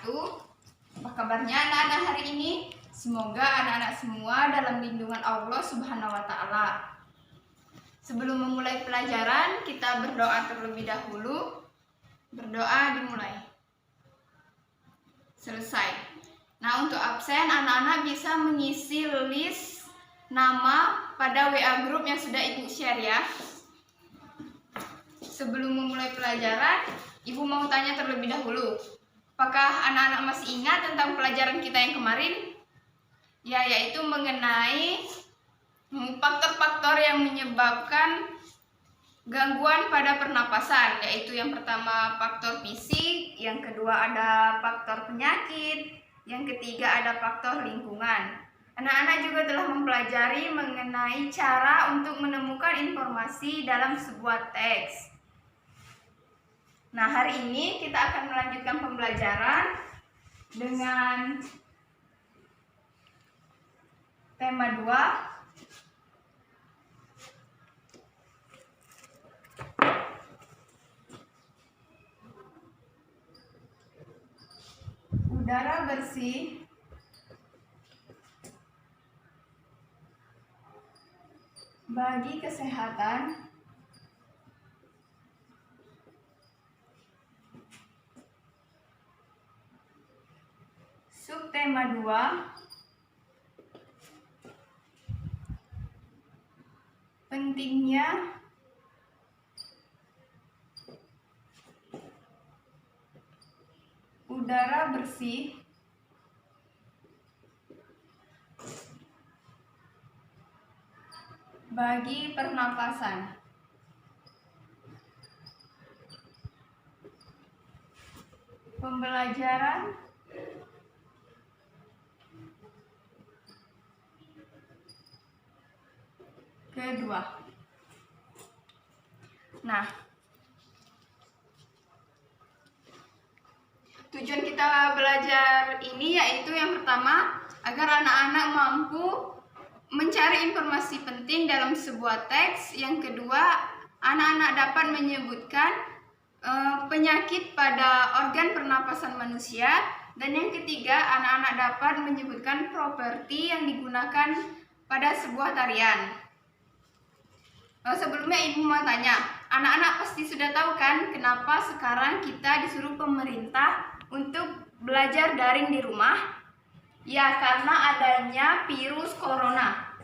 wabarakatuh. Apa kabarnya anak-anak hari ini? Semoga anak-anak semua dalam lindungan Allah Subhanahu wa Ta'ala. Sebelum memulai pelajaran, kita berdoa terlebih dahulu. Berdoa dimulai. Selesai. Nah, untuk absen, anak-anak bisa mengisi list nama pada WA group yang sudah Ibu share ya. Sebelum memulai pelajaran, Ibu mau tanya terlebih dahulu. Apakah anak-anak masih ingat tentang pelajaran kita yang kemarin? Ya, yaitu mengenai faktor-faktor yang menyebabkan gangguan pada pernapasan, yaitu yang pertama faktor fisik, yang kedua ada faktor penyakit, yang ketiga ada faktor lingkungan. Anak-anak juga telah mempelajari mengenai cara untuk menemukan informasi dalam sebuah teks. Nah, hari ini kita akan melanjutkan pembelajaran dengan tema 2. Udara bersih bagi kesehatan subtema 2 pentingnya udara bersih bagi pernapasan. Pembelajaran kedua. Nah, tujuan kita belajar ini yaitu yang pertama, agar anak-anak mampu mencari informasi penting dalam sebuah teks. Yang kedua, anak-anak dapat menyebutkan penyakit pada organ pernapasan manusia. Dan yang ketiga, anak-anak dapat menyebutkan properti yang digunakan pada sebuah tarian. Sebelumnya Ibu mau tanya, anak-anak pasti sudah tahu kan kenapa sekarang kita disuruh pemerintah untuk belajar daring di rumah? Ya, karena adanya virus corona.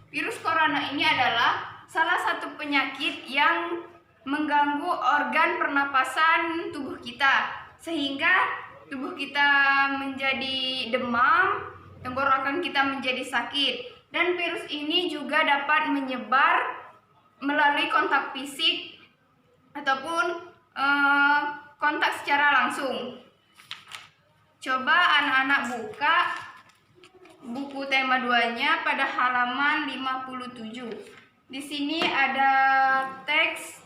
Virus corona ini adalah salah satu penyakit yang mengganggu organ pernapasan tubuh kita, sehingga tubuh kita menjadi demam, tenggorokan kita menjadi sakit. Dan virus ini juga dapat menyebar melalui kontak fisik ataupun kontak secara langsung. Coba anak-anak buka buku tema 2-nya pada halaman 57. Di sini ada teks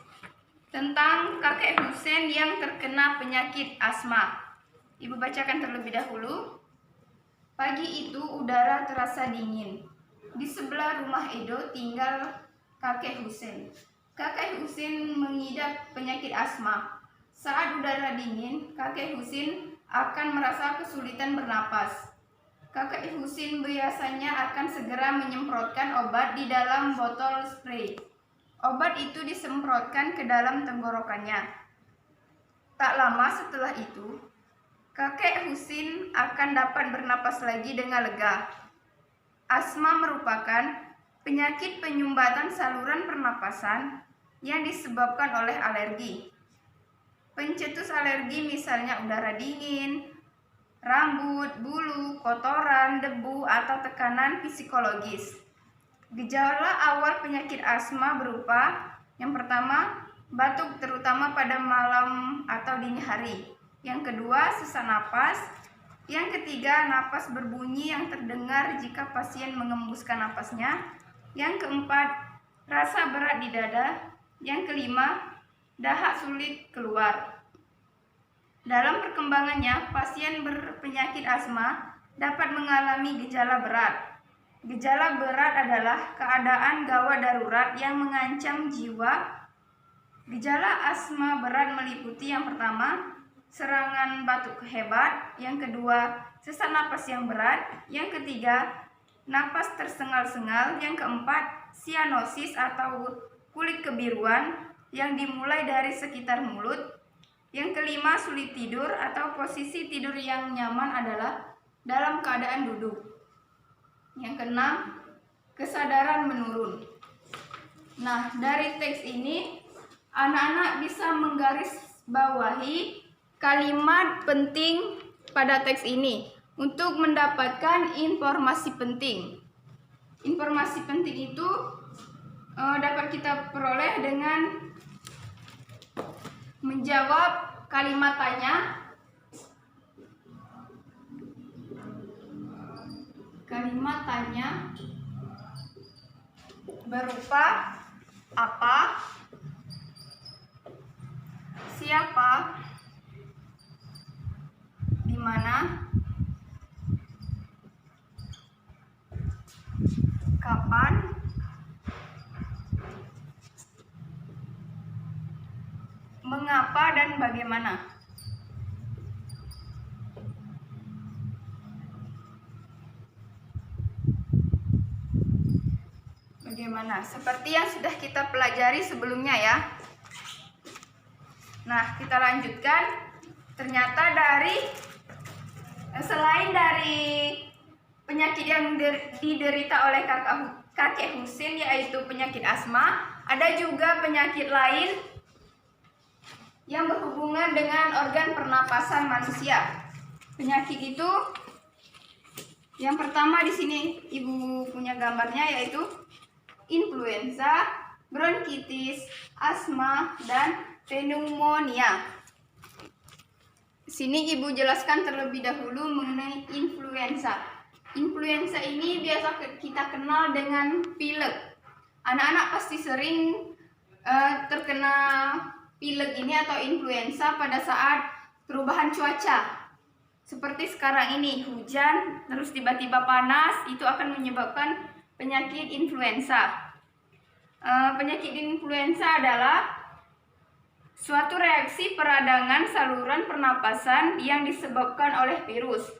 tentang kakek Husein yang terkena penyakit asma. Ibu bacakan terlebih dahulu. Pagi itu udara terasa dingin. Di sebelah rumah Edo tinggal kakek Husein. Kakek Husein mengidap penyakit asma. Saat udara dingin, kakek Husein akan merasa kesulitan bernapas. Kakek Husein biasanya akan segera menyemprotkan obat di dalam botol spray. Obat itu disemprotkan ke dalam tenggorokannya. Tak lama setelah itu, kakek Husein akan dapat bernapas lagi dengan lega. Asma merupakan penyakit penyumbatan saluran pernapasan yang disebabkan oleh alergi. Pencetus alergi misalnya udara dingin, rambut, bulu, kotoran, debu, atau tekanan psikologis. Gejala awal penyakit asma berupa yang pertama, batuk terutama pada malam atau dini hari. Yang kedua, sesak napas. Yang ketiga, napas berbunyi yang terdengar jika pasien mengembuskan napasnya. Yang keempat, rasa berat di dada. Yang kelima, dahak sulit keluar. Dalam perkembangannya, pasien berpenyakit asma dapat mengalami gejala berat. Gejala berat adalah keadaan gawat darurat yang mengancam jiwa Gejala asma berat meliputi yang pertama, serangan batuk hebat, yang kedua, sesak napas yang berat, yang ketiga, napas tersengal-sengal, yang keempat, sianosis atau kulit kebiruan yang dimulai dari sekitar mulut, yang kelima, sulit tidur atau posisi tidur yang nyaman adalah dalam keadaan duduk, yang keenam, kesadaran menurun. Nah, dari teks ini anak-anak bisa menggarisbawahi kalimat penting pada teks ini untuk mendapatkan informasi penting. Informasi penting itu dapat kita peroleh dengan menjawab kalimat tanya. Kalimat tanya berupa apa, siapa, di mana, kapan, mengapa, dan bagaimana. Seperti yang sudah kita pelajari sebelumnya ya. Nah, kita lanjutkan. Ternyata selain dari penyakit yang diderita oleh kakek Husin, yaitu penyakit asma, ada juga penyakit lain yang berhubungan dengan organ pernapasan manusia. Penyakit itu yang pertama di sini Ibu punya gambarnya, yaitu influenza, bronkitis, asma, dan pneumonia. Sini Ibu jelaskan terlebih dahulu mengenai influenza. Influenza ini biasa kita kenal dengan pilek. Anak-anak pasti sering terkena pilek ini atau influenza pada saat perubahan cuaca. Seperti sekarang ini, hujan, terus tiba-tiba panas, itu akan menyebabkan penyakit influenza. Penyakit influenza adalah suatu reaksi peradangan saluran pernapasan yang disebabkan oleh virus.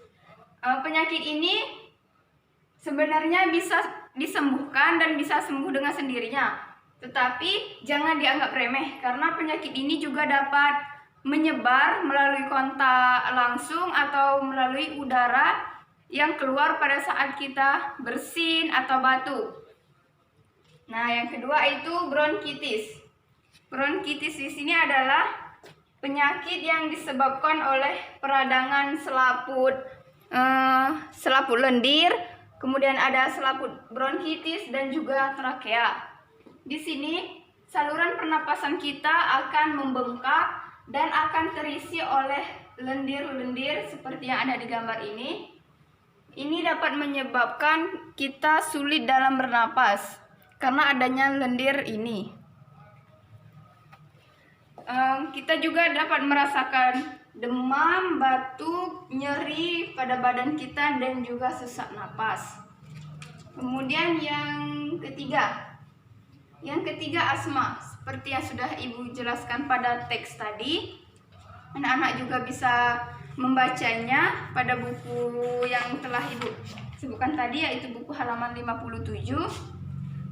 Penyakit ini sebenarnya bisa disembuhkan dan bisa sembuh dengan sendirinya. Tetapi jangan dianggap remeh, karena penyakit ini juga dapat menyebar melalui kontak langsung atau melalui udara yang keluar pada saat kita bersin atau batuk. Nah, yang kedua itu bronkitis. Bronkitis di sini adalah penyakit yang disebabkan oleh peradangan selaput lendir, kemudian ada selaput bronkitis dan juga trakea. Di sini saluran pernapasan kita akan membengkak dan akan terisi oleh lendir-lendir seperti yang ada di gambar ini. Ini dapat menyebabkan kita sulit dalam bernapas karena adanya lendir ini. Kita juga dapat merasakan demam, batuk, nyeri pada badan kita, dan juga sesak napas. Kemudian yang ketiga asma. Seperti yang sudah Ibu jelaskan pada teks tadi, anak-anak juga bisa membacanya pada buku yang telah Ibu sebutkan tadi, yaitu buku halaman 57.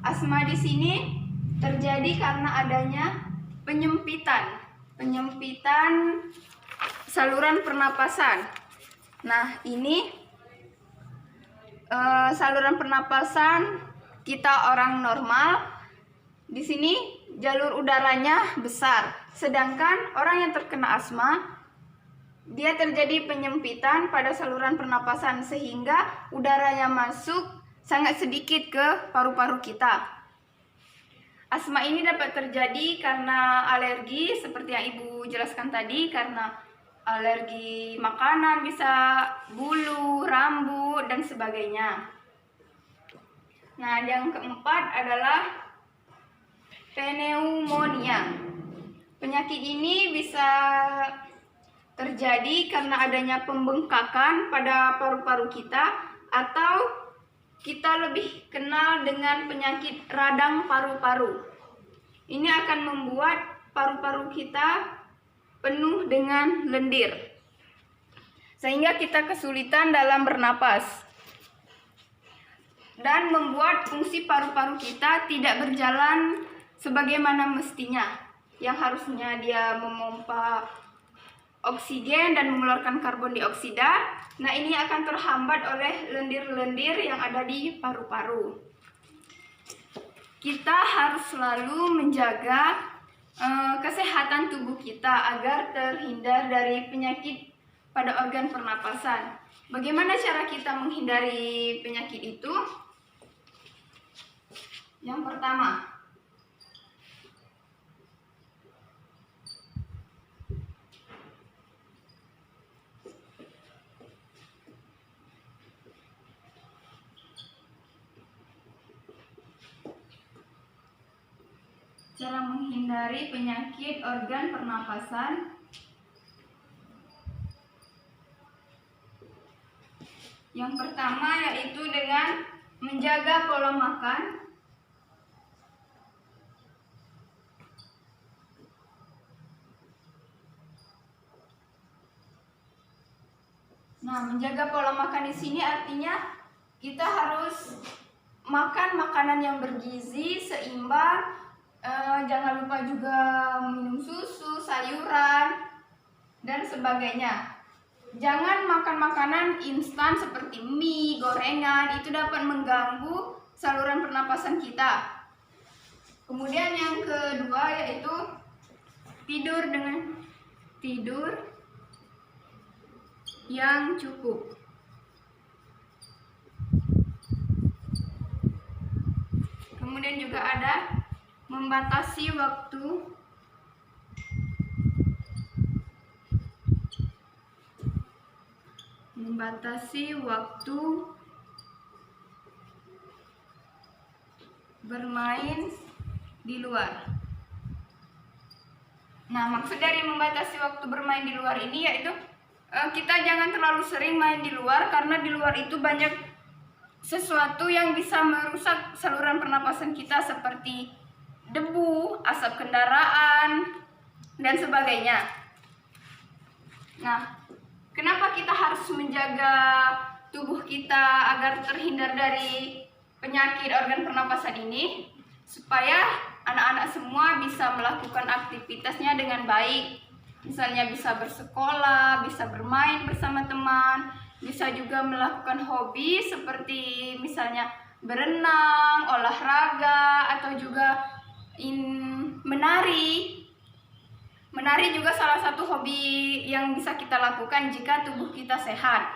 Asma di sini terjadi karena adanya penyempitan saluran pernapasan. Nah, ini saluran pernapasan kita orang normal. Di sini jalur udaranya besar, sedangkan orang yang terkena asma, dia terjadi penyempitan pada saluran pernapasan sehingga udaranya masuk sangat sedikit ke paru-paru kita. Asma ini dapat terjadi karena alergi seperti yang Ibu jelaskan tadi, karena alergi makanan, bisa bulu, rambut, dan sebagainya. Nah, yang keempat adalah pneumonia. Penyakit ini bisa terjadi karena adanya pembengkakan pada paru-paru kita, atau kita lebih kenal dengan penyakit radang paru-paru. Ini akan membuat paru-paru kita penuh dengan lendir, sehingga kita kesulitan dalam bernapas dan membuat fungsi paru-paru kita tidak berjalan sebagaimana mestinya, yang harusnya dia memompa oksigen dan mengeluarkan karbon dioksida. Nah, ini akan terhambat oleh lendir-lendir yang ada di paru-paru. Kita harus selalu menjaga kesehatan tubuh kita agar terhindar dari penyakit pada organ pernapasan. Bagaimana cara kita menghindari penyakit itu? Yang pertama, cara menghindari penyakit organ pernapasan. Yang pertama yaitu dengan menjaga pola makan. Nah, menjaga pola makan di sini artinya kita harus makan makanan yang bergizi, seimbang. Jangan lupa juga minum susu, sayuran, dan sebagainya. Jangan makan makanan instan seperti mie, gorengan, itu dapat mengganggu saluran pernapasan kita. Kemudian yang kedua yaitu tidur yang cukup. Kemudian juga ada membatasi waktu bermain di luar. Nah, maksud dari membatasi waktu bermain di luar ini yaitu kita jangan terlalu sering main di luar, karena di luar itu banyak sesuatu yang bisa merusak saluran pernapasan kita seperti debu, asap kendaraan, dan sebagainya. Nah, kenapa kita harus menjaga tubuh kita agar terhindar dari penyakit organ pernapasan ini? Supaya anak-anak semua bisa melakukan aktivitasnya dengan baik. Misalnya bisa bersekolah, bisa bermain bersama teman, bisa juga melakukan hobi seperti misalnya berenang, olahraga, atau juga menari. Menari juga salah satu hobi yang bisa kita lakukan jika tubuh kita sehat.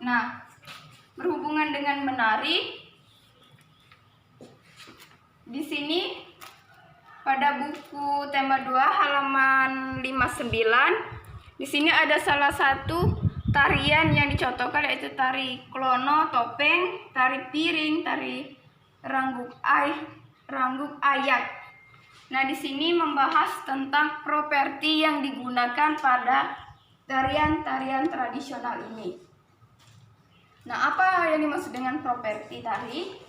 Nah, berhubungan dengan menari, di sini pada buku tema 2 halaman 59, di sini ada salah satu tarian yang dicontohkan, yaitu tari klono, topeng, tari piring, tari rangguk ayak. Nah, di sini membahas tentang properti yang digunakan pada tarian-tarian tradisional ini. Nah, apa yang dimaksud dengan properti tari?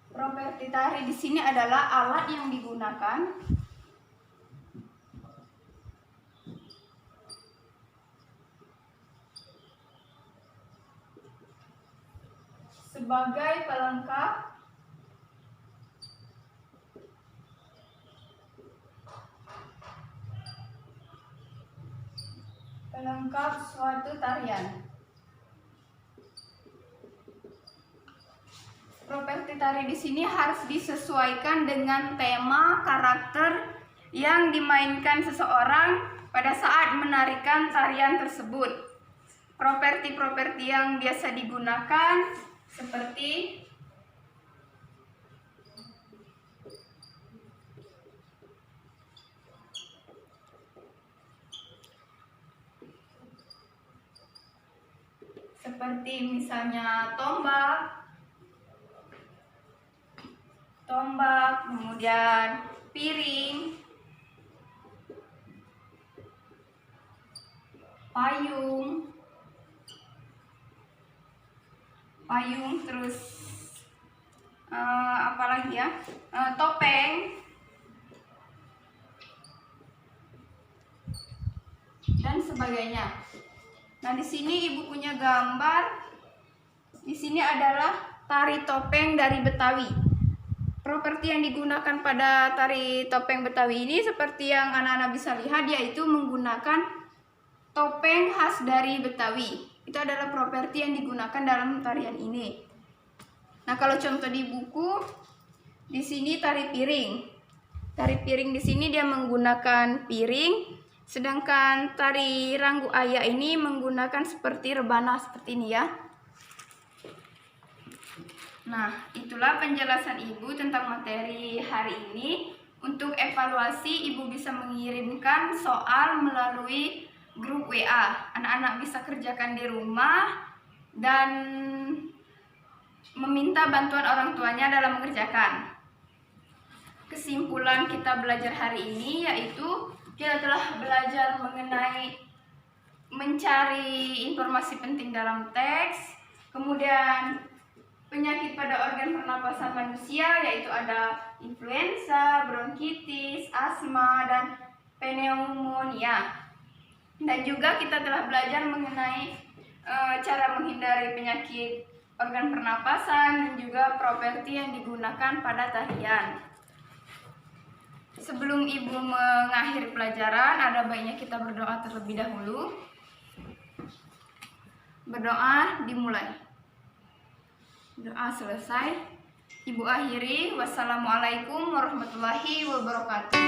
Properti tari di sini adalah alat yang digunakan sebagai pelengkap suatu tarian. Properti tari di sini harus disesuaikan dengan tema, karakter yang dimainkan seseorang pada saat menarikan tarian tersebut. Properti-properti yang biasa digunakan seperti misalnya tombak, kemudian piring, payung, payung, terus apalagi ya, topeng dan sebagainya. Nah, di sini ibu punya gambar. Di sini adalah tari topeng dari Betawi. Properti yang digunakan pada tari topeng Betawi ini seperti yang anak-anak bisa lihat, yaitu menggunakan topeng khas dari Betawi. Itu adalah properti yang digunakan dalam tarian ini. Nah, kalau contoh di buku, di sini tari piring. Tari piring di sini dia menggunakan piring, sedangkan tari Ranggu Ayak ini menggunakan seperti rebana seperti ini ya. Nah, itulah penjelasan ibu tentang materi hari ini. Untuk evaluasi, ibu bisa mengirimkan soal melalui grup WA. Anak-anak bisa kerjakan di rumah dan meminta bantuan orang tuanya dalam mengerjakan. Kesimpulan kita belajar hari ini yaitu kita telah belajar mengenai mencari informasi penting dalam teks, kemudian penyakit pada organ pernapasan manusia yaitu ada influenza, bronkitis, asma, dan pneumonia. Dan juga kita telah belajar mengenai cara menghindari penyakit organ pernapasan dan juga properti yang digunakan pada tarian. Sebelum ibu mengakhiri pelajaran, ada baiknya kita berdoa terlebih dahulu. Berdoa dimulai. Doa selesai, ibu akhiri. Wassalamualaikum warahmatullahi wabarakatuh.